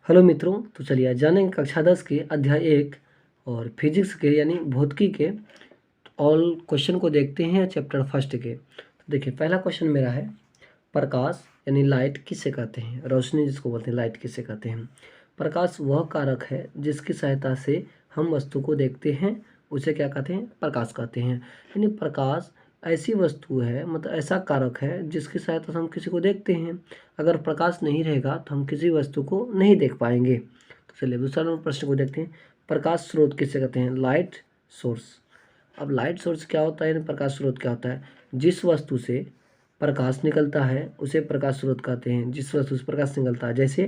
Hello मित्रों, तो चलिए आज जानेंगे कक्षा 10 के अध्याय 1 और फिजिक्स के यानी भौतिकी के ऑल क्वेश्चन को देखते हैं चैप्टर फर्स्ट के। तो देखिए पहला क्वेश्चन मेरा है, प्रकाश यानी लाइट किसे कहते हैं? रोशनी जिसको बोलते हैं लाइट किसे कहते हैं? प्रकाश वह कारक है जिसकी सहायता से हम वस्तु को देखते हैं, उसे क्या कहते हैं? प्रकाश कहते हैं। यानी प्रकाश ऐसी वस्तु है, मतलब ऐसा कारक है जिसकी सहायता से हम किसी को देखते हैं। अगर प्रकाश नहीं रहेगा तो हम किसी वस्तु को नहीं देख पाएंगे। तो चलिए दूसरा नंबर प्रश्न को देखते हैं, प्रकाश स्रोत किसे कहते हैं? Light source. अब लाइट सोर्स क्या होता है, यानी प्रकाश स्रोत क्या होता है? जिस वस्तु से प्रकाश निकलता है उसे प्रकाश स्रोत कहते हैं। जिस वस्तु से प्रकाश निकलता है, जैसे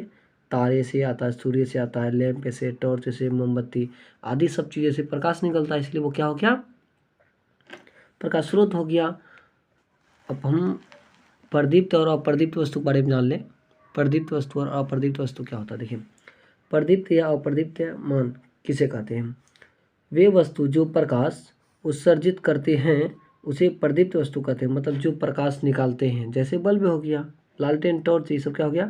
तारे से आता है, सूर्य से आता है, लैंप से, टॉर्च से, मोमबत्ती आदि सब चीज़ें से प्रकाश निकलता है, इसलिए वो क्या हो गया? प्रकाश स्रोत हो गया। अब हम प्रदीप्त और अप्रदीप्त वस्तु के बारे में जान लें। प्रदीप्त वस्तु और अप्रदीप्त वस्तु क्या होता है? देखिए, प्रदीप्त या अप्रदीप्त मान किसे कहते हैं? वे वस्तु जो प्रकाश उत्सर्जित करते हैं उसे प्रदीप्त वस्तु कहते हैं, मतलब जो प्रकाश निकालते हैं, जैसे बल्ब हो गया, लालटेन, टॉर्च, ये सब क्या हो गया?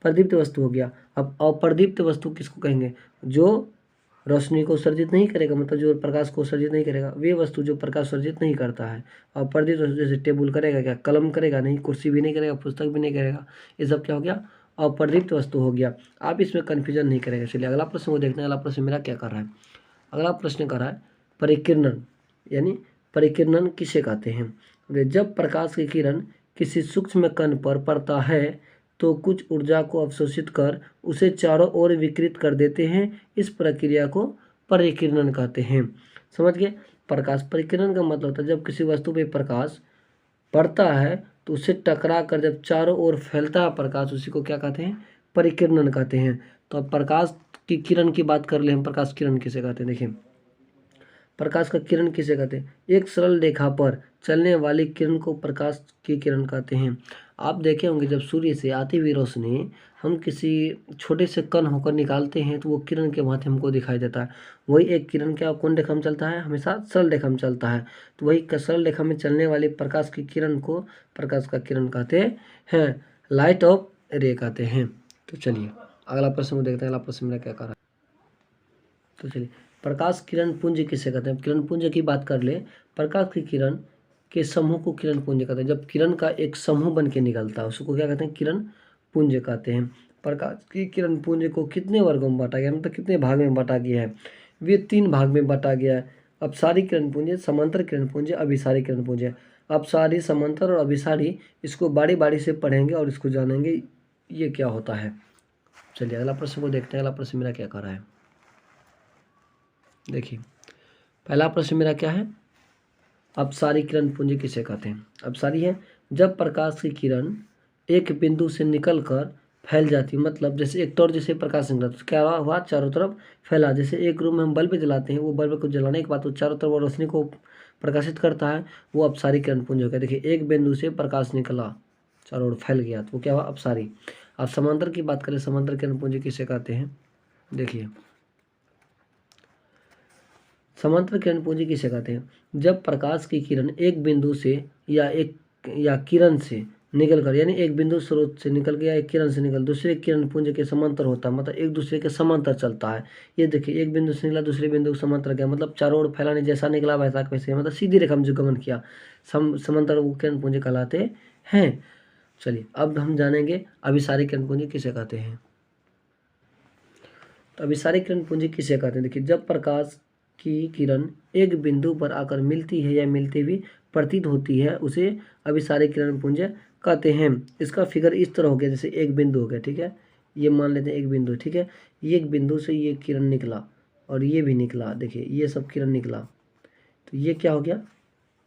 प्रदीप्त वस्तु हो गया। अब अप्रदीप्त वस्तु किसको कहेंगे? जो रोशनी को उत्सर्जित नहीं करेगा, मतलब जो प्रकाश को उत्सर्जित नहीं करेगा, वे वस्तु जो प्रकाश उत्सर्जित नहीं करता है। अप्रदीप्त वस्तु जैसे टेबल करेगा क्या? कलम करेगा नहीं, कुर्सी भी नहीं करेगा, पुस्तक भी नहीं करेगा, ये सब क्या हो गया? अप्रदीप्त वस्तु हो गया। आप इसमें कन्फ्यूजन नहीं करेगा। चलिए अगला प्रश्न को देखते हैं। अगला प्रश्न मेरा क्या कर रहा है? अगला प्रश्न कर रहा है, परिकिरणन यानी परिकिरणन किसे कहते हैं? जब प्रकाश की किरण किसी सूक्ष्म कण पर पड़ता है तो कुछ ऊर्जा को अवशोषित कर उसे चारों ओर विकिरित कर देते हैं। इस प्रक्रिया को परिकिरणन कहते हैं। समझ गए? प्रकाश परिकिरण का मतलब होता है जब किसी वस्तु पे प्रकाश पड़ता है तो उससे टकरा कर जब चारों ओर फैलता है प्रकाश, उसी को क्या कहते हैं? परिकिरणन कहते हैं। तो अब प्रकाश की किरण की बात कर ले हम, प्रकाश किरण किसे कहते हैं? देखिए, प्रकाश का किरण किसे कहते हैं? एक सरल रेखा पर चलने वाली किरण को प्रकाश की किरण कहते हैं। आप देखे होंगे जब सूर्य से आती हुई रोशनी हम किसी छोटे से कण होकर निकालते हैं तो वो किरण के माध्यम को दिखाई देता है। वही एक किरण क्या कौन रेखा में चलता है? हमेशा सरल रेखा में चलता है। तो वही सरल रेखा में चलने वाली प्रकाश की किरण को प्रकाश का किरण कहते हैं, लाइट ऑफ रे कहते हैं। तो चलिए अगला प्रश्न को देखते हैं। अगला प्रश्न मेरा क्या कर रहा है? तो चलिए, प्रकाश किरण पुंज किसे कहते हैं? किरण पुंज की बात कर ले। प्रकाश की किरण के समूह को किरण पुंज कहते हैं। जब किरण का एक समूह बन के निकलता है उसको क्या कहते हैं? किरण पुंज कहते हैं। प्रकाश की किरण पुंज को कितने वर्गों में बांटा गया, मतलब कितने भाग में बांटा गया है? वे 3 भाग में बांटा गया है। अपसारी किरण पुंज, समांतर किरण पुंज, अभिसारी किरण पुंज। अपसारी, समांतर और अभिसारी, इसको बारी बारी से पढ़ेंगे और इसको जानेंगे ये क्या होता है। चलिए अगला प्रश्न को देखते हैं। अगला प्रश्न मेरा क्या कर रहा है? देखिए, पहला प्रश्न मेरा क्या है? अपसारी किरण पुंज किसे कहते हैं? अपसारी है जब प्रकाश की किरण एक बिंदु से निकलकर फैल जाती है, मतलब जैसे एक टॉर्च जैसे प्रकाश निकला तो क्या हुआ? चारों तरफ फैला। जैसे एक रूम में हम बल्ब जलाते हैं, वो बल्ब को जलाने के बाद वो चारों तरफ रोशनी को प्रकाशित करता है, वो अपसारी किरण पुंज हो गया। देखिए, एक बिंदु से प्रकाश निकला, चारों ओर फैल गया, तो वो क्या हुआ? अपसारी। अब समांतर की बात करें, समांतर किरण पुंज किसे कहते हैं? देखिए, समांतर किरण पुंज किसे कहते हैं? जब प्रकाश की किरण एक बिंदु से या किरण से निकलकर, यानी एक बिंदु स्रोत से निकल गया, एक किरण से निकल दूसरे किरण पुंज के समांतर होता है, मतलब एक दूसरे के समांतर चलता है। ये देखिए, एक बिंदु से निकला दूसरे बिंदु के समांतर गया, मतलब चारों ओर फैलाने जैसा निकला वैसा वैसे, मतलब सीधी रेखा में जो गमन किया, समांतर वो किरण पुंज कहलाते हैं। चलिए अब हम जानेंगे अभिसारी किरण पुंज किसे कहते हैं। तो अभिसारी किरण पुंज किसे कहते हैं? देखिए, जब प्रकाश की किरण एक बिंदु पर आकर मिलती है या मिलती हुई प्रतीत होती है उसे अभिसारी किरण पुंज कहते हैं। इसका फिगर इस तरह हो गया, जैसे एक बिंदु हो गया, ठीक है, ये मान लेते हैं एक बिंदु, ठीक है, ये एक बिंदु से ये किरण निकला और ये भी निकला, देखिए ये सब किरण निकला, तो ये क्या हो गया?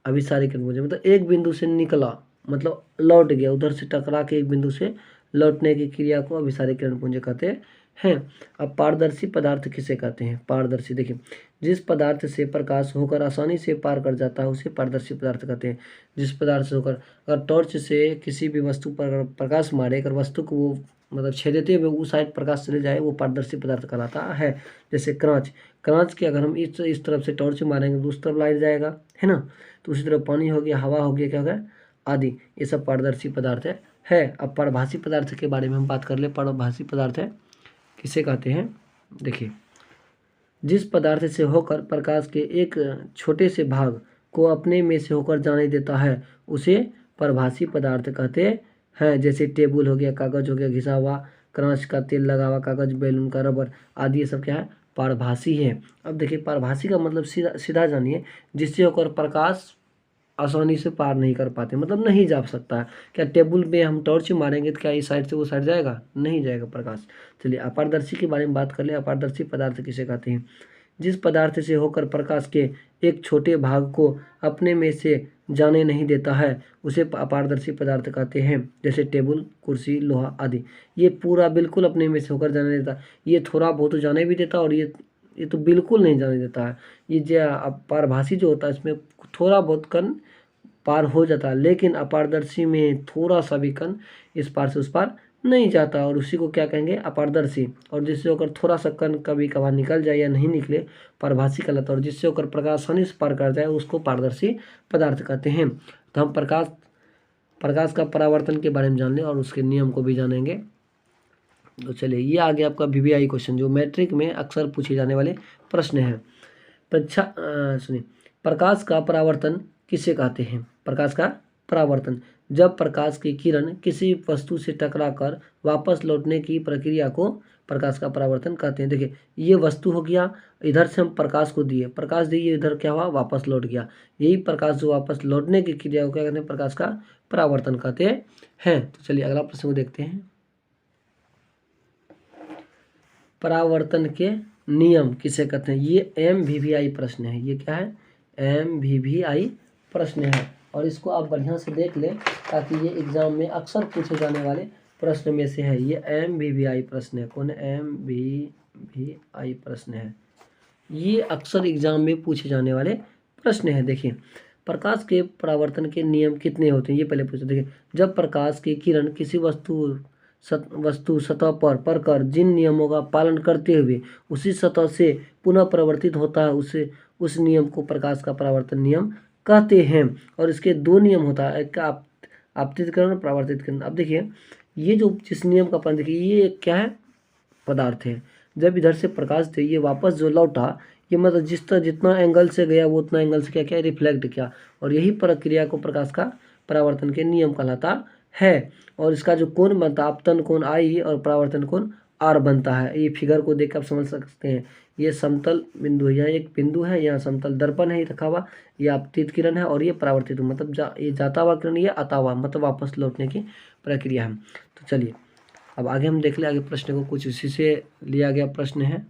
अभिसारी किरण पुंज। मतलब एक बिंदु से निकला, मतलब लौट गया, उधर से टकरा के एक बिंदु से लौटने की क्रिया को अभिसारी किरण पुंज कहते हैं। अब पारदर्शी पदार्थ किसे कहते हैं? पारदर्शी, देखिए, जिस पदार्थ से प्रकाश होकर आसानी से पार कर जाता है उसे पारदर्शी पदार्थ कहते हैं। जिस पदार्थ से होकर, अगर टॉर्च से किसी भी वस्तु पर अगर प्रकाश मारे, अगर वस्तु को वो मतलब छेदते हुए उस साइड प्रकाश चले जाए, वो पारदर्शी पदार्थ कहलाता है। जैसे कांच, कांच के अगर हम इस तरफ से टॉर्च मारेंगे तो उस तरफ लाइट जाएगा, है ना। तो उसी तरह पानी हो गया, हवा हो गया, क्या हो गया? आदि, ये सब पारदर्शी पदार्थ है। अब परभाषी पदार्थ के बारे में हम बात कर ले। परभाषी पदार्थ है किसे कहते हैं? देखिए, जिस पदार्थ से होकर प्रकाश के एक छोटे से भाग को अपने में से होकर जाने देता है उसे परभासी पदार्थ कहते हैं। जैसे टेबल हो गया, कागज हो गया, घिसा हुआ, कांच का तेल लगा हुआ कागज, बैलून का रबर आदि, ये सब क्या है? पारभासी है। अब देखिए, पारभासी का मतलब सीधा सीधा जानिए, जिससे होकर प्रकाश आसानी से पार नहीं कर पाते, मतलब नहीं जा सकता है। क्या टेबल पे हम टॉर्च मारेंगे तो क्या इस साइड से वो साइड जाएगा? नहीं जाएगा प्रकाश। चलिए, अपारदर्शी के बारे में बात कर ले। अपारदर्शी पदार्थ किसे कहते हैं? जिस पदार्थ से होकर प्रकाश के एक छोटे भाग को अपने में से जाने नहीं देता है उसे अपारदर्शी पदार्थ कहते हैं। जैसे टेबल, कुर्सी, लोहा आदि। ये पूरा बिल्कुल अपने में से होकर जाने देता, ये थोड़ा बहुत तो जाने भी देता, और ये तो बिल्कुल नहीं जाने देता है। ये जो पारभासी जो होता है इसमें थोड़ा बहुत कण पार हो जाता है, लेकिन अपारदर्शी में थोड़ा सा भी कण इस पार से उस पार नहीं जाता, और उसी को क्या कहेंगे? अपारदर्शी। और जिससे होकर थोड़ा सा कण कभी कभार निकल जाए या नहीं निकले, पारभासी कहलाता है। और जिससे होकर प्रकाश आसानी से पार कर जाए उसको पारदर्शी पदार्थ कहते हैं। तो हम प्रकाश का परावर्तन के बारे में जान लें और उसके नियम को भी जानेंगे। तो चलिए, ये आ गया आपका VVI क्वेश्चन, जो मैट्रिक में अक्सर पूछे जाने वाले प्रश्न हैं। परीक्षा सुनिए, प्रकाश का परावर्तन किसे कहते हैं? प्रकाश का परावर्तन, जब प्रकाश की किरण किसी वस्तु से टकराकर वापस लौटने की प्रक्रिया को प्रकाश का परावर्तन कहते हैं। देखिए, ये वस्तु हो गया, इधर से हम प्रकाश को दिए, प्रकाश दिए, इधर क्या हुआ? वापस लौट गया। यही प्रकाश जो वापस लौटने की क्रिया को क्या कहते हैं? प्रकाश का परावर्तन कहते हैं। तो चलिए, अगला प्रश्न को देखते हैं। परावर्तन के नियम किसे कहते हैं? ये MVVI प्रश्न है। ये क्या है? MVVI प्रश्न है, और इसको आप बढ़िया से देख लें ताकि ये एग्जाम में अक्सर पूछे जाने वाले प्रश्न में से है। ये MVVI प्रश्न है। कौन? MVVI प्रश्न है। ये अक्सर एग्जाम में पूछे जाने वाले प्रश्न है। देखिए, प्रकाश के परावर्तन के नियम कितने होते हैं? ये पहले पूछते। देखिए, जब प्रकाश की किरण किसी वस्तु सतह पर पड़कर जिन नियमों का पालन करते हुए उसी सतह से पुनः परिवर्तित होता है उस नियम को प्रकाश का परावर्तन नियम कहते हैं। और इसके दो नियम होता है, एक का आपतित किरण और परावर्तित किरण। अब देखिए, ये जो जिस नियम का पालन, देखिए ये क्या है? पदार्थ है। जब इधर से प्रकाश थे, ये वापस जो लौटा, ये मतलब जिस तरह जितना एंगल से गया वो उतना एंगल से क्या क्या रिफ्लेक्ट किया, और यही प्रक्रिया को प्रकाश का परावर्तन के नियम कहलाता है। और इसका जो कोण बनता है, आपतन कोण I और परावर्तन कोण R बनता है। ये फिगर को देख कर आप समझ सकते हैं। ये समतल बिंदु है, यहाँ एक बिंदु है, यहाँ समतल दर्पण है ये रखा हुआ, ये आपतित किरण है, और ये परावर्तित मतलब ये जाता हुआ किरण, ये आता हुआ मतलब वापस लौटने की प्रक्रिया है। तो चलिए, अब आगे हम देख ले। आगे प्रश्न को कुछ इसी से लिया गया प्रश्न है,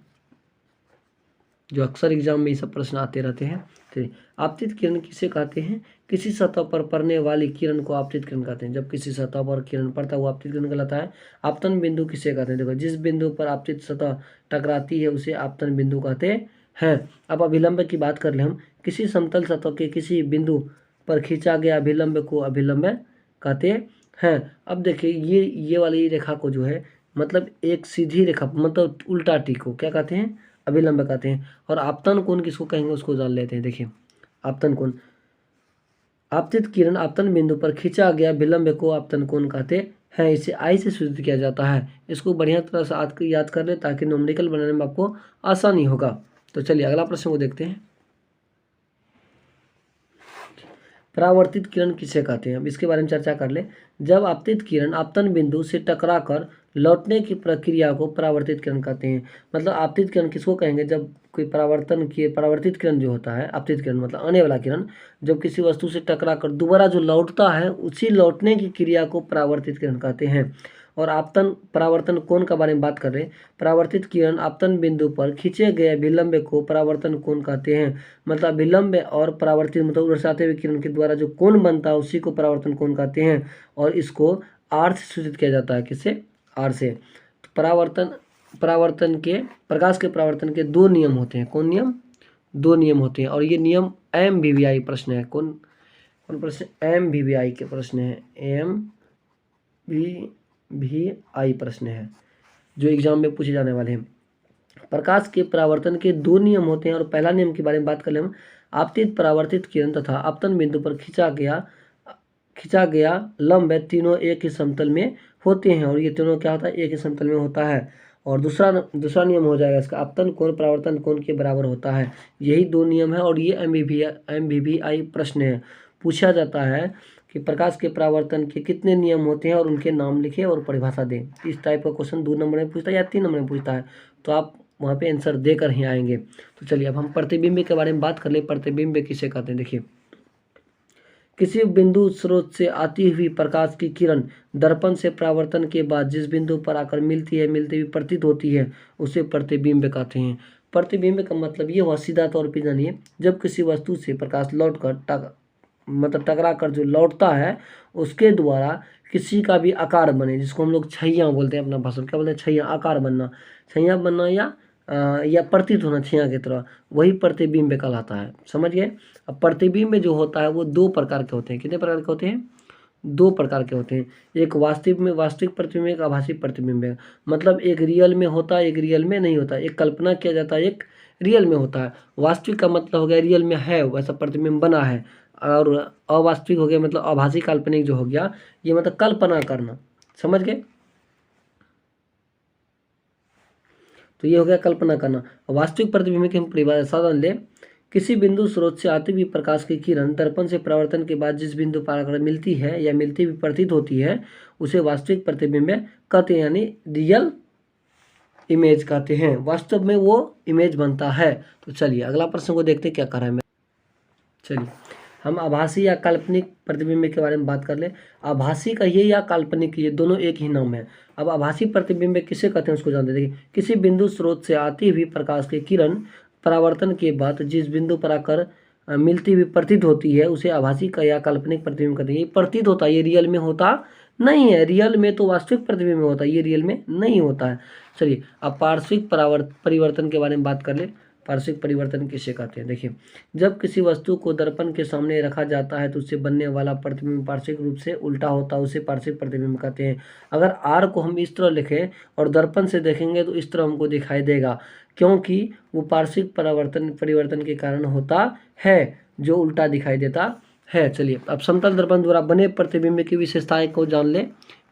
जो अक्सर एग्जाम में ये सब प्रश्न आते रहते हैं। चलिए, आपतित किरण किसे कहते हैं? किसी सतह पर पड़ने वाली किरण को आपतित किरण कहते हैं। जब किसी सतह पर किरण पड़ता है वो आपतित किरण कहलाता है। आपतन बिंदु किसे कहते हैं? देखो, जिस बिंदु पर आपतित सतह टकराती है उसे आपतन बिंदु कहते हैं। अब अभिलंब की बात कर ले हम। किसी समतल सतह के किसी बिंदु पर खींचा गया अभिलंब को अभिलंब कहते हैं। अब देखिए, ये वाली रेखा को जो है, मतलब एक सीधी रेखा मतलब उल्टा टी को क्या कहते हैं? अभिलंब कहते हैं। और आपतन कोण किसको कहेंगे उसको जान लेते हैं। देखिए, आपतन कोण, आपतित किरण आपतन बिंदु पर खींचा गया विलंब को आपतन कोण कहते हैं। इसे I से सूचित किया जाता है। इसको बढ़िया तरह से याद कर ले ताकि न्यूमेरिकल बनाने में आपको आसानी होगा। तो चलिए, अगला प्रश्न को देखते हैं। परावर्तित किरण किसे कहते हैं? अब इसके बारे में चर्चा कर ले। जब आपतित किरण आपतन बिंदु से टकराकर लौटने की प्रक्रिया को परावर्तित किरण कहते हैं। मतलब आपतित किरण किसको कहेंगे? जब कोई परावर्तित किरण जो होता है, आपतित किरण मतलब आने वाला किरण, जब किसी वस्तु से टकराकर दोबारा जो लौटता है उसी लौटने की क्रिया को परावर्तित किरण कहते हैं। और परावर्तन कोण का बारे में बात कर रहे हैं। परावर्तित किरण आपतन बिंदु पर खींचे गए विलंब को परावर्तन कोण कहते हैं। मतलब विलंब और परावर्तित मतलब दर्शाते हुए किरण के द्वारा जो कोण बनता है उसी को परावर्तन कोण कहते हैं। और इसको R से सूचित किया जाता है। किससे? R से। तो प्रकाश के परावर्तन के दो नियम होते हैं। कौन नियम? दो नियम होते हैं, और ये नियम MVVI प्रश्न है। कौन प्रश्न? MVVI के प्रश्न है। MVVI प्रश्न है जो एग्जाम में पूछे जाने वाले हैं। प्रकाश के परावर्तन के दो नियम होते हैं, और पहला नियम के बारे में बात कर ले हम। आपतित परावर्तित किरण तथा आपतन बिंदु पर खींचा गया लंब तीनों एक ही समतल में होते हैं। और ये तीनों क्या होता है? एक ही समतल में होता है। और दूसरा दूसरा नियम हो जाएगा इसका, अपतन कोण परावर्तन कोण के बराबर होता है। यही दो नियम है और ये MBBI प्रश्न है, पूछा जाता है कि प्रकाश के परावर्तन के कितने नियम होते हैं और उनके नाम लिखे और परिभाषा दें। इस टाइप का क्वेश्चन 2 नंबर में पूछता है या 3 नंबर में पूछता है, तो आप वहाँ पे आंसर देकर ही आएंगे। तो चलिए अब हम प्रतिबिंब के बारे में बात कर ले। प्रतिबिंब किसे कहते हैं? देखिए, किसी बिंदु स्रोत से आती हुई प्रकाश की किरण दर्पण से परावर्तन के बाद जिस बिंदु पर आकर मिलती हुई प्रतीत होती है उसे प्रतिबिंब कहते हैं। प्रतिबिंब का मतलब ये हुआ, सीधा तौर पर जानिए, जब किसी वस्तु से प्रकाश लौटकर टकरा कर जो लौटता है उसके द्वारा किसी का भी आकार बने, जिसको हम लोग छैया बोलते हैं अपना भाषा में, क्या बोलते हैं? छैया, आकार बनना, छैया बनना या प्रतीत होना छैया की तरह, वही प्रतिबिंब कहलाता है। समझ गए? अब प्रतिबिंब जो होता है वो 2 प्रकार के होते हैं। कितने प्रकार के होते हैं? 2 प्रकार के होते हैं। एक वास्तविक प्रतिबिंब, एक आभासी प्रतिबिंब है। मतलब एक रियल में होता है, एक रियल में नहीं होता। एक कल्पना किया जाता है, एक रियल में होता है। वास्तविक का मतलब हो गया रियल में है वैसा प्रतिबिंब बना है, और अवास्तविक हो गया मतलब आभासी काल्पनिक जो हो गया, ये मतलब कल्पना करना। समझ गए? तो ये हो गया कल्पना करना। वास्तविक प्रतिबिंब की हम परिभाषा साधन ले, किसी बिंदु स्रोत से आती हुई प्रकाश की किरण दर्पण से परावर्तन के बाद जिस बिंदु पर आकर मिलती है या मिलती हुई प्रतीत होती है उसे वास्तविक प्रतिबिंब कहते हैं, यानी रियल इमेज कहते हैं। वास्तव में वो इमेज बनता है। तो चलिए अगला प्रश्न को देखते हैं क्या कर रहा है। चलिए हम आभासी या काल्पनिक प्रतिबिंब के बारे में बात कर ले। आभासी कहिए या काल्पनिक कहिए, दोनों एक ही नाम है। अब आभासी प्रतिबिंब किसे कहते हैं उसको जानते हैं। देखिए, किसी बिंदु स्रोत से आती हुई प्रकाश की किरण परावर्तन के बाद जिस बिंदु पर आकर मिलती हुई प्रतीत होती है उसे आभासी का या काल्पनिक प्रतिबिंब कहते हैं। ये प्रतीत होता है, ये रियल में होता नहीं है। रियल में तो वास्तविक प्रतिबिंब होता है, ये रियल में नहीं होता है। चलिए अब पार्श्विक परिवर्तन के बारे में बात कर ले। पार्श्विक परिवर्तन किसे कहते हैं? देखिए, जब किसी वस्तु को दर्पण के सामने रखा जाता है तो उससे बनने वाला प्रतिबिंब पार्श्विक रूप से उल्टा होता है, उसे पार्श्विक प्रतिबिंब कहते हैं। अगर आर को हम इस तरह लिखें और दर्पण से देखेंगे तो इस तरह हमको दिखाई देगा, क्योंकि वो पार्श्विक परिवर्तन के कारण होता है, जो उल्टा दिखाई देता है। चलिए अब समतल दर्पण द्वारा बने प्रतिबिंब की विशेषताएं को जान ले।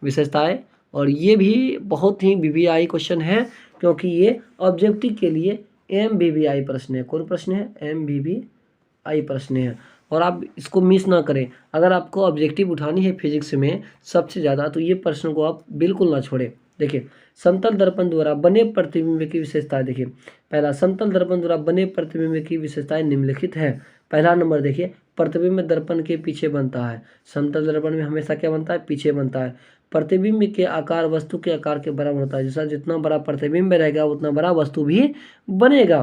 विशेषताएं, और ये भी बहुत ही BBI क्वेश्चन है, क्योंकि ये ऑब्जेक्टिव के लिए MBBI प्रश्न है। कौन प्रश्न है? MBBI प्रश्न है। और आप इसको मिस ना करें। अगर आपको ऑब्जेक्टिव उठानी है फिजिक्स में सबसे ज़्यादा, तो ये प्रश्न को आप बिल्कुल ना छोड़ें। देखिए, समतल दर्पण द्वारा बने प्रतिबिंब की विशेषताएं। देखिए, पहला, समतल दर्पण द्वारा बने प्रतिबिंब की विशेषताएं निम्नलिखित है। पहला नंबर देखिए, प्रतिबिंब दर्पण के पीछे बनता है। समतल दर्पण में हमेशा क्या बनता है? पीछे बनता है। प्रतिबिंब के आकार वस्तु के आकार के बराबर होता है। जैसा जितना बड़ा प्रतिबिंब रहेगा उतना बड़ा वस्तु भी बनेगा।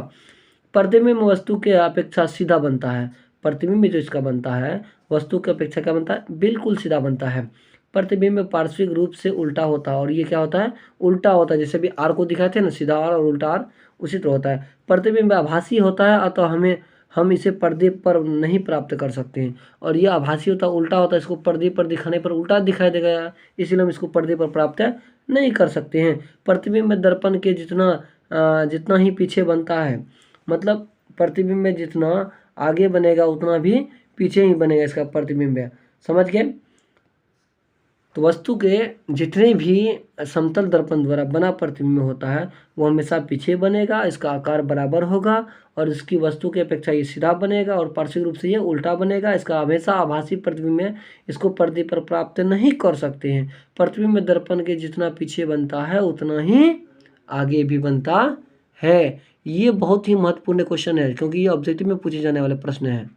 प्रतिबिंब वस्तु के अपेक्षा सीधा बनता है। प्रतिबिंब जो इसका बनता है वस्तु की अपेक्षा क्या बनता है? बिल्कुल सीधा बनता है। प्रतिबिंब पार्श्विक रूप से उल्टा होता है, और ये क्या होता है? उल्टा होता है। जैसे भी आर को दिखाते हैं ना, सीधा आर और उल्टा आर, उसी तरह होता है। प्रतिबिंब आभासी होता है, अतः हम इसे पर्दे पर नहीं प्राप्त कर सकते हैं। और ये आभासी होता है, उल्टा होता है, इसको पर्दे पर दिखाने पर उल्टा दिखाई देगा, इसलिए हम इसको पर्दे पर प्राप्त नहीं कर सकते हैं। प्रतिबिंब दर्पण के जितना ही पीछे बनता है, मतलब प्रतिबिंब में जितना आगे बनेगा उतना भी पीछे ही बनेगा इसका प्रतिबिंब है। समझ गए? तो वस्तु के जितने भी समतल दर्पण द्वारा बना प्रतिबिंब होता है वो हमेशा पीछे बनेगा, इसका आकार बराबर होगा और इसकी वस्तु की अपेक्षा ये सीधा बनेगा और पार्श्विक रूप से ये उल्टा बनेगा। इसका हमेशा आभासी प्रतिबिंब है, इसको पर्दे पर प्राप्त नहीं कर सकते हैं। प्रतिबिंब दर्पण के जितना पीछे बनता है उतना ही आगे भी बनता है। ये बहुत ही महत्वपूर्ण क्वेश्चन है, क्योंकि ये ऑब्जेक्टिव में पूछे जाने वाले प्रश्न है।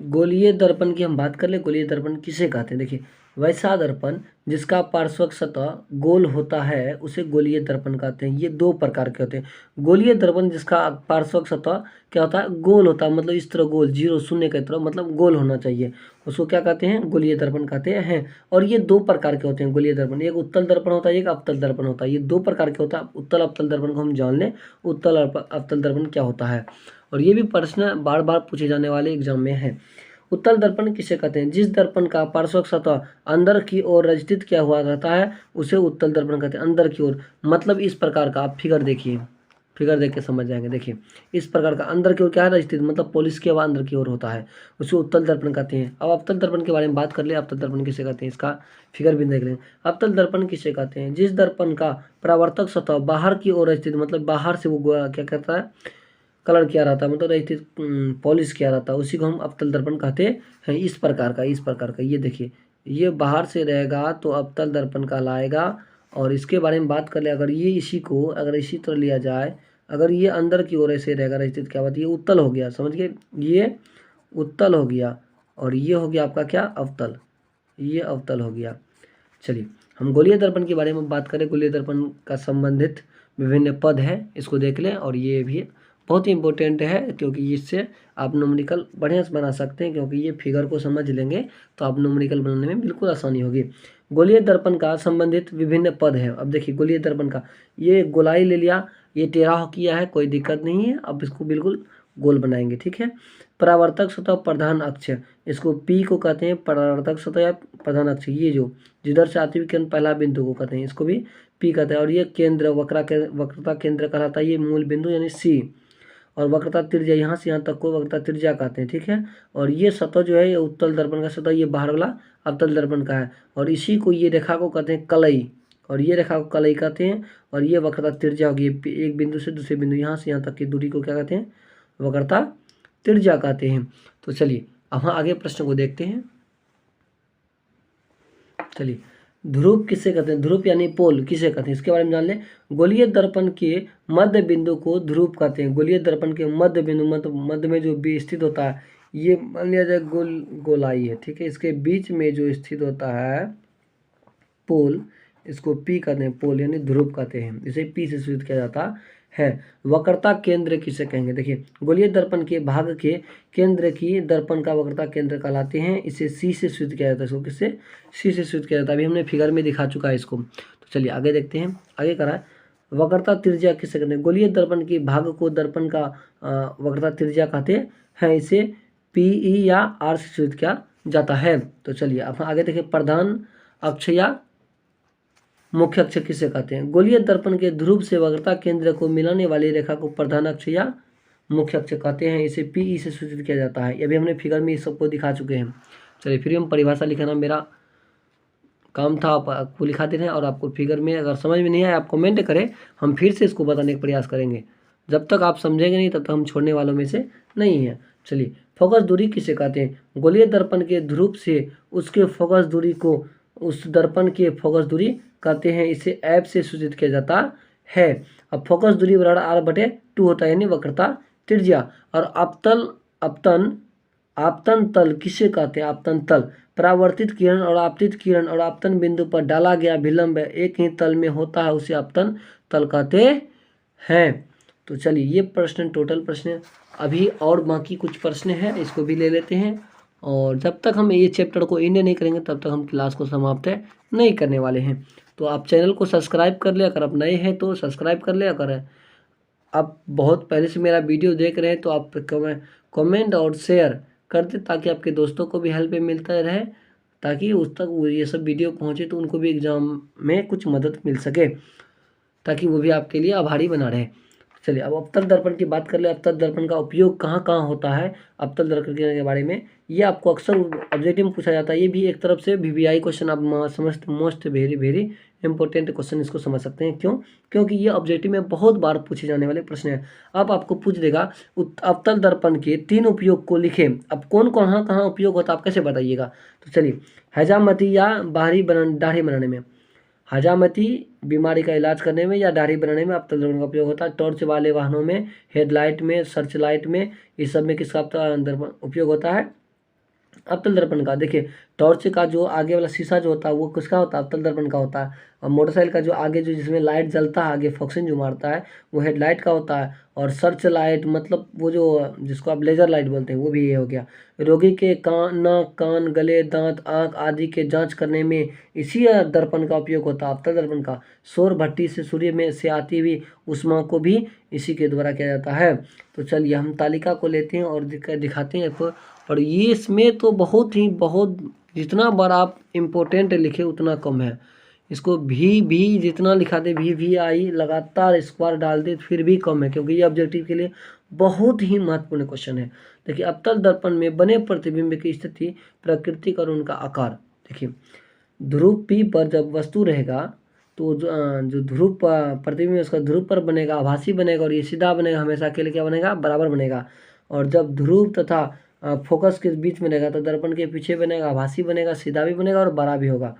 गोलीय दर्पण की हम बात कर ले। गोलीय दर्पण किसे कहते हैं? देखिए, वैसा दर्पण जिसका पार्श्विक सतह गोल होता है उसे गोलीय दर्पण कहते हैं। ये 2 प्रकार के होते हैं। गोलीय दर्पण जिसका पार्श्विक सतह क्या होता है? गोल होता है, मतलब इस तरह गोल, 0 शून्य की तरह, मतलब गोल होना चाहिए, उसको क्या कहते हैं? गोलीय दर्पण कहते हैं। और ये 2 प्रकार के होते हैं गोलीय दर्पण। एक उत्तल दर्पण होता है, एक अवतल दर्पण होता है। ये 2 प्रकार के होता है। उत्तल अवतल दर्पण को हम जान लें, उत्तल अवतल दर्पण क्या होता है। और ये भी प्रश्न बार बार पूछे जाने वाले एग्जाम में है। उत्तल दर्पण किसे कहते हैं? जिस दर्पण का पार्श्विक सतह अंदर की ओर रचित किया हुआ रहता है उसे उत्तल दर्पण कहते हैं। अंदर की ओर मतलब इस प्रकार का, आप फिगर देखिए, फिगर देख के समझ जाएंगे। देखिए इस प्रकार का अंदर की ओर क्या है स्थित, मतलब पॉलिश किया हुआ अंदर की ओर होता है, उसे उत्तल दर्पण कहते हैं। अब अवतल दर्पण के बारे में बात कर ले, अवतल दर्पण किसे कहते हैं, इसका फिगर भी देख लें। अवतल दर्पण किसे कहते हैं, जिस दर्पण का परावर्तक सतह बाहर की ओर स्थित, मतलब बाहर से वो क्या कहता है कलर किया रहता है, मतलब स्थित पॉलिश किया रहता है, उसी को हम अवतल दर्पण कहते हैं। इस प्रकार का ये देखिए, ये बाहर से रहेगा तो अवतल दर्पण कहलाएगा। और इसके बारे में बात कर ले, अगर ये इसी को अगर इसी तरह लिया जाए, अगर ये अंदर की ओर ऐसे रहेगा स्थित, क्या बात, ये उत्तल हो गया, समझ गए, ये उत्तल हो गया। और ये हो गया आपका क्या अवतल, ये अवतल हो गया। चलिए हम गोलीय दर्पण के बारे में बात करें। गोलीय दर्पण का संबंधित विभिन्न पद है, इसको देख लें। और ये भी बहुत ही इंपॉर्टेंट है, क्योंकि इससे आप न्यूमेरिकल बढ़िया से बना सकते हैं, क्योंकि ये फिगर को समझ लेंगे तो आप न्यूमेरिकल बनाने में बिल्कुल आसानी होगी। गोलीय दर्पण का संबंधित विभिन्न पद है। अब देखिए गोलीय दर्पण का, ये गोलाई ले लिया, ये टेढ़ा किया है, कोई दिक्कत नहीं है। अब इसको बिल्कुल गोल बनाएंगे, ठीक है। परावर्तक सतह प्रधान अक्ष, इसको पी को कहते हैं, परावर्तक सतह या प्रधान अक्ष, ये जो जिधर से आती हुई किरण पहला बिंदु को कहते हैं, इसको भी पी कहते हैं। और ये केंद्र वक्रता केंद्र कहलाता है, ये मूल बिंदु यानी सी। और वक्रता त्रिज्या, यहाँ से यहाँ तक को वक्रता त्रिज्या कहते हैं, ठीक है। और ये सतह जो है ये उत्तल दर्पण का सतह, ये बाहर वाला अवतल दर्पण का है। और इसी को ये रेखा को कहते हैं कलई, और ये रेखा को कलई कहते हैं। और ये वक्रता त्रिज्या होगी, एक बिंदु से दूसरे बिंदु, यहाँ से यहाँ तक की दूरी को क्या कहते हैं, वक्रता त्रिज्या कहते हैं। तो चलिए अब हम आगे प्रश्न को देखते हैं। चलिए ध्रुव किसे कहते हैं, ध्रुव यानी पोल किसे कहते हैं, इसके बारे में जान लें। गोलीय दर्पण के मध्य बिंदु को ध्रुव कहते हैं। गोलीय दर्पण के मध्य बिंदु, मध्य में जो भी स्थित होता है, ये मान लिया जाए गोलाई है, ठीक है। इसके बीच में जो स्थित होता है पोल, इसको पी कहते हैं, पोल यानी ध्रुव कहते हैं, इसे पी से सूचित किया जाता है। वक्रता केंद्र किसे कहेंगे, देखिए गोलीय दर्पण के भाग के केंद्र की दर्पण का वक्रता केंद्र कहलाते हैं, इसे सी से सूचित किया जाता है। इसको किससे, सी से सूचित किया जाता है। अभी हमने फिगर में दिखा चुका है इसको। तो चलिए आगे देखते हैं, आगे करा वक्रता त्रिज्या किसे कहते हैं, गोलीय दर्पण के भाग को दर्पण का वक्रता त्रिज्या कहते हैं, इसे पीई या आर से सूचित किया जाता है। तो चलिए अब आगे देखिए, प्रधान अक्ष या मुख्य अक्ष किसे कहते हैं, गोलीय दर्पण के ध्रुव से वक्रता केंद्र को मिलाने वाली रेखा को प्रधान अक्ष या मुख्य अक्ष कहते हैं, इसे पीई से सूचित किया जाता है। ये भी हमने फिगर में इस सबको दिखा चुके हैं। चलिए फिर हम परिभाषा लिखाना मेरा काम था, आपको लिखा दे रहे हैं। और आपको फिगर में अगर समझ में नहीं आया आप कमेंट करें, हम फिर से इसको बताने का प्रयास करेंगे। जब तक आप समझेंगे नहीं तब तक हम छोड़ने वालों में से नहीं है। चलिए फोकस दूरी किसे कहते हैं, गोलीय दर्पण के ध्रुव से उसके फोकस दूरी को उस दर्पण के फोकस दूरी कहते हैं, इसे ऐप से सूचित किया जाता है। अब फोकस दूरी बराबर R/2 होता है, यानी वक्रता त्रिज्या। और आपतन तल किसे कहते हैं, आपतन तल परावर्तित किरण और आपतित किरण और आपतन बिंदु पर डाला गया विलंब एक ही तल में होता है, उसे आपतन तल कहते हैं। तो चलिए ये प्रश्न टोटल प्रश्न, अभी और बाकी कुछ प्रश्न हैं, इसको भी ले लेते हैं। और जब तक हम ये चैप्टर को एंड नहीं करेंगे तब तक हम क्लास को समाप्त नहीं करने वाले हैं। तो आप चैनल को सब्सक्राइब कर ले, अगर आप नए हैं तो सब्सक्राइब कर ले, अगर आप बहुत पहले से मेरा वीडियो देख रहे हैं तो आप कमेंट और शेयर कर दें, ताकि आपके दोस्तों को भी हेल्प मिलता रहे, ताकि उस तक ये सब वीडियो पहुंचे तो उनको भी एग्ज़ाम में कुछ मदद मिल सके, ताकि वो भी आपके लिए आभारी बना रहे। चलिए अब अवतल दर्पण की बात कर ले। अवतल दर्पण का उपयोग कहाँ कहाँ होता है, अवतल दर्पण के बारे में ये आपको अक्सर ऑब्जेक्टिव में पूछा जाता है। ये भी एक तरफ से VVI क्वेश्चन आप समझते, मोस्ट वेरी इंपॉर्टेंट क्वेश्चन इसको समझ सकते हैं। क्यों, क्योंकि ये ऑब्जेक्टिव में बहुत बार पूछे जाने वाले प्रश्न है। अब आपको पूछ देगा अवतल दर्पण के 3 उपयोग को लिखें। अब कौन कहाँ कहाँ उपयोग होता है आप कैसे बताइएगा। तो चलिए, हजामती या दाढ़ी बनाने में, हजामती बीमारी का इलाज करने में या दाढ़ी बनाने में अवतल दर्पण का उपयोग होता है। टॉर्च वाले वाहनों में, हेडलाइट में, सर्च लाइट में, इस सब में किसका दर्पण उपयोग होता है, अवतल दर्पण का। देखिए टॉर्च का जो आगे वाला शीशा जो होता है वो किसका होता है, अवतल दर्पण का होता है। और मोटरसाइकिल का जो आगे जो जिसमें लाइट जलता है, आगे फोक्सिंग जो मारता है, वो हेडलाइट का होता है। और सर्च लाइट मतलब वो जो जिसको आप लेजर लाइट बोलते हैं, वो भी ये हो गया। रोगी के नाक, कान, गले, दांत, आँख आदि के जांच करने में इसी दर्पण का उपयोग होता है, अवतल दर्पण का। सौर भट्टी से सूर्य में से आती हुई ऊष्मा को भी इसी के द्वारा किया जाता है। तो चलिए हम तालिका को लेते हैं और दिखाते हैं आपको। और ये इसमें तो बहुत जितना बार आप इम्पोर्टेंट लिखे उतना कम है। इसको भी जितना लिखा दे भी आई लगातार स्क्वायर डाल दे फिर भी कम है, क्योंकि ये ऑब्जेक्टिव के लिए बहुत ही महत्वपूर्ण क्वेश्चन है। देखिए, अवतल दर्पण में बने प्रतिबिंब की स्थिति, प्रकृति और उनका आकार। देखिए, ध्रुव P पर जब वस्तु रहेगा तो जो ध्रुव प्रतिबिंब उसका ध्रुव पर बनेगा, आभासी बनेगा, और ये सीधा बनेगा हमेशा के लिए, क्या बनेगा, बराबर बनेगा। और जब ध्रुव तथा फोकस के बीच में रहेगा तो दर्पण के पीछे बनेगा, आभासी बनेगा, सीधा भी बनेगा और बड़ा भी होगा।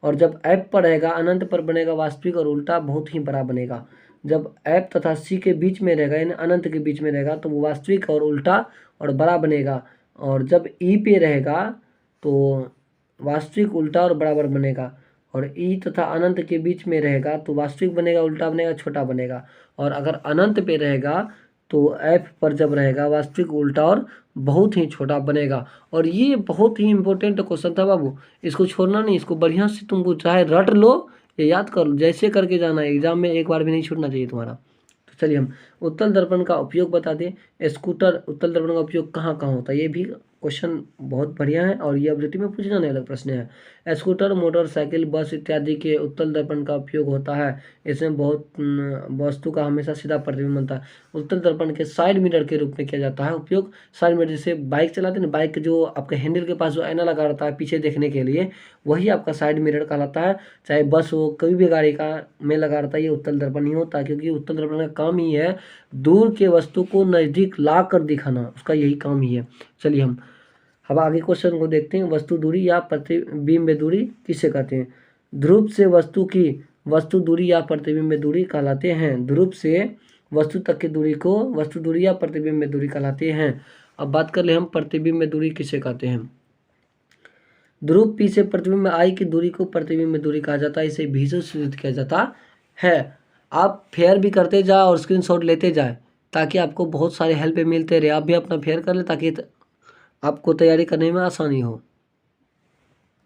और जब F पर रहेगा, अनंत पर बनेगा वास्तविक और उल्टा बहुत ही बड़ा बनेगा। जब F तथा C के बीच में रहेगा, यानी अनंत के बीच में रहेगा, तो वो वास्तविक और उल्टा और बड़ा बनेगा। और जब E पे रहेगा तो वास्तविक, उल्टा और बराबर बनेगा। और E तथा अनंत के बीच में रहेगा तो वास्तविक बनेगा, उल्टा बनेगा, छोटा बनेगा। और अगर अनंत पे रहेगा तो F पर जब रहेगा वास्तविक, उल्टा और बहुत ही छोटा बनेगा। और ये बहुत ही इंपॉर्टेंट क्वेश्चन था बाबू, इसको छोड़ना नहीं, इसको बढ़िया से तुमको चाहे रट लो या याद कर लो, जैसे करके जाना है, एग्जाम में एक बार भी नहीं छूटना चाहिए तुम्हारा। तो चलिए हम उत्तल दर्पण का उपयोग बता दें। स्कूटर उत्तल दर्पण का उपयोग कहाँ कहाँ होता है, ये भी क्वेश्चन बहुत बढ़िया है और ये ऑब्जेक्टिव में पूछे जाने वाला प्रश्न है। स्कूटर, मोटरसाइकिल, बस इत्यादि के उत्तल दर्पण का उपयोग होता है। इसमें बहुत वस्तु का हमेशा सीधा प्रतिबिंब बनता है। उत्तल दर्पण के साइड मिरर के रूप में किया जाता है उपयोग। साइड मिरर, जैसे बाइक चलाते हैं ना, बाइक जो आपके हैंडल के पास जो आईना लगा रहता है पीछे देखने के लिए, वही आपका साइड मिरर कहलाता है। चाहे बस हो, कभी भी गाड़ी का में लगा रहता है, ये उत्तल दर्पण ही होता है, क्योंकि उत्तल दर्पण का काम ही है दूर के वस्तु को नज़दीक ला कर दिखाना, उसका यही काम ही है। चलिए हम अब आगे क्वेश्चन को देखते हैं। वस्तु दूरी या प्रतिबिंब दूरी किसे कहते हैं? ध्रुव से वस्तु की वस्तु दूरी या प्रतिबिंब दूरी कहलाते हैं। ध्रुव से वस्तु तक की दूरी को वस्तु दूरी या प्रतिबिंब दूरी कहलाते हैं। अब बात कर ले हम प्रतिबिंब दूरी किसे कहते हैं। ध्रुव P से प्रतिबिंब I की दूरी को प्रतिबिंब दूरी कहा जाता है। इसे भी से सूचित किया जाता है। आप फेयर भी करते जाए और स्क्रीनशॉट लेते जाए ताकि आपको बहुत सारे हेल्प मिलते रहे। आप भी अपना फेयर कर ले ताकि आपको तैयारी करने में आसानी हो।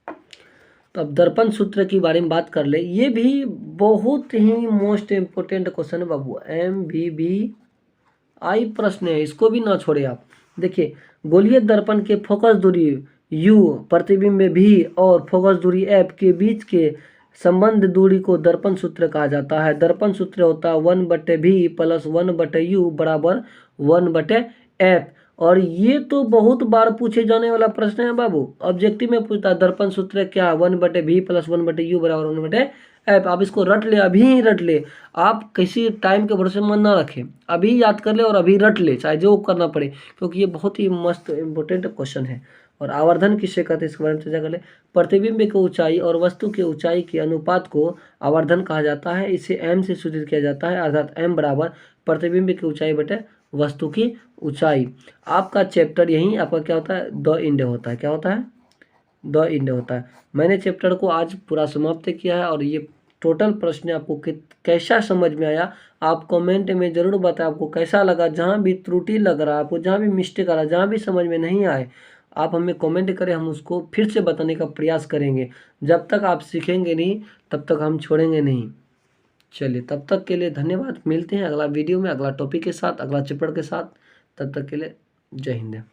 तो अब दर्पण सूत्र के बारे में बात कर ले। ये भी बहुत ही मोस्ट इम्पोर्टेंट क्वेश्चन है बाबू, MBBI प्रश्न है, इसको भी ना छोड़े आप। देखिए, गोलीय दर्पण के फोकस दूरी U, प्रतिबिंब V और फोकस दूरी F के बीच के संबंध दूरी को दर्पण सूत्र कहा जाता है। दर्पण सूत्र होता है 1/V प्लस 1/U बराबर 1/F। और ये तो बहुत बार पूछे जाने वाला प्रश्न है बाबू, ऑब्जेक्टिव में पूछता है दर्पण सूत्र क्या, 1/V प्लस 1/U बराबर 1/F। आप इसको रट ले, अभी ही रट ले। आप किसी टाइम के भरोसे मन ना रखें, अभी याद कर ले और अभी रट ले, चाहे जो करना पड़े, क्योंकि ये बहुत ही मस्त इंपॉर्टेंट क्वेश्चन है। और आवर्धन किससे कहते हैं, इसके बारे में चर्चा कर ले। प्रतिबिंब की ऊंचाई और वस्तु की ऊंचाई के अनुपात को आवर्धन कहा जाता है। इसे m से सूचित किया जाता है, अर्थात m बराबर प्रतिबिंब की ऊंचाई बटे वस्तु की ऊंचाई। आपका चैप्टर यहीं आपका क्या होता है, द इंड होता है। क्या होता है, द इंड होता है। मैंने चैप्टर को आज पूरा समाप्त किया है और ये टोटल प्रश्न आपको कैसा समझ में आया आप कमेंट में ज़रूर बताएं, आपको कैसा लगा। जहाँ भी त्रुटि लग रहा है आपको, जहाँ भी मिस्टेक आ रहा है, जहाँ भी समझ में नहीं आए, आप हमें कमेंट करें, हम उसको फिर से बताने का प्रयास करेंगे। जब तक आप सीखेंगे नहीं तब तक हम छोड़ेंगे नहीं। चलिए, तब तक के लिए धन्यवाद। मिलते हैं अगला वीडियो में, अगला टॉपिक के साथ, अगला चैप्टर के साथ। तब तक के लिए जय हिंद।